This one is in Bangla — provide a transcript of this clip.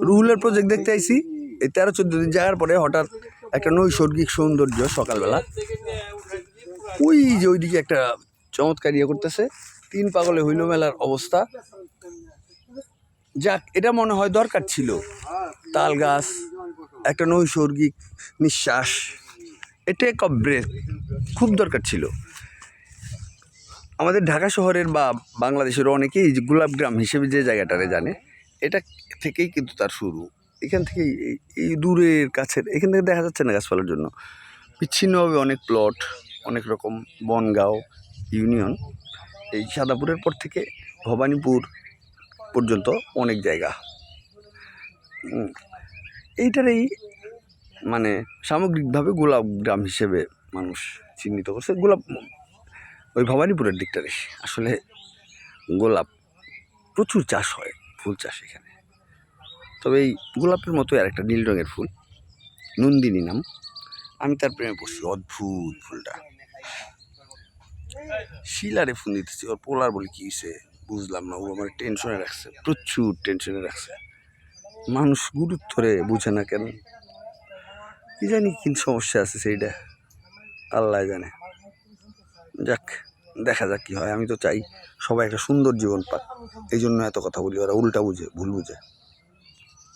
রুহুলের প্রজেক্ট দেখতে আইছি। এই 13-14 দিন যাওয়ার পরে হঠাৎ একটা নৈসর্গিক সৌন্দর্য সকালবেলা ওই যে ওইদিকে একটা চমৎকার ইয়ে করতেছে। 3 পাগলে হইল মেলার অবস্থা। যাক, এটা মনে হয় দরকার ছিল। তাল গাছ, একটা নৈসর্গিক নিঃশ্বাস, এটা এক ব্রেক খুব দরকার ছিল। আমাদের ঢাকা শহরের বা বাংলাদেশের অনেকেই যে গোলাপগ্রাম হিসেবে যে জায়গাটারে জানে, এটা থেকেই কিন্তু তার শুরু। এখান থেকেই এই দূরের কাছের এখান থেকে দেখা যাচ্ছে না গাছপালার জন্য বিচ্ছিন্নভাবে অনেক প্লট, অনেক রকম বনগাঁও ইউনিয়ন, এই সাদাপুরের পর থেকে ভবানীপুর পর্যন্ত অনেক জায়গা। এইটারই মানে সামগ্রিকভাবে গোলাপগ্রাম হিসেবে মানুষ চিহ্নিত করছে। গোলাপ ওই ভবানীপুরের দিকটারে আসলে গোলাপ প্রচুর চাষ হয়, ফুল চাষ এখানে। তবে এই গোলাপের মতো আর একটা নীল রঙের ফুল, নন্দিনী নাম, আমি তার প্রেমে পড়ছি। অদ্ভুত ফুলটা, শিলারে ফোন দিতেছি, ওর পোলার বলে কি হয়েছে বুঝলাম না। ও আমার টেনশনে রাখছে, প্রচুর টেনশনে রাখছে। মানুষ গুরুত্বরে বুঝে না কেন, কি জানি কি সমস্যা আছে সেইটা আল্লাহ জানে। যাক, দেখা যাক কি হয়। আমি তো চাই সবাই একটা সুন্দর জীবন পাক, এই জন্য এত কথা বলি। ওরা উল্টা বুঝে, ভুল বুঝে।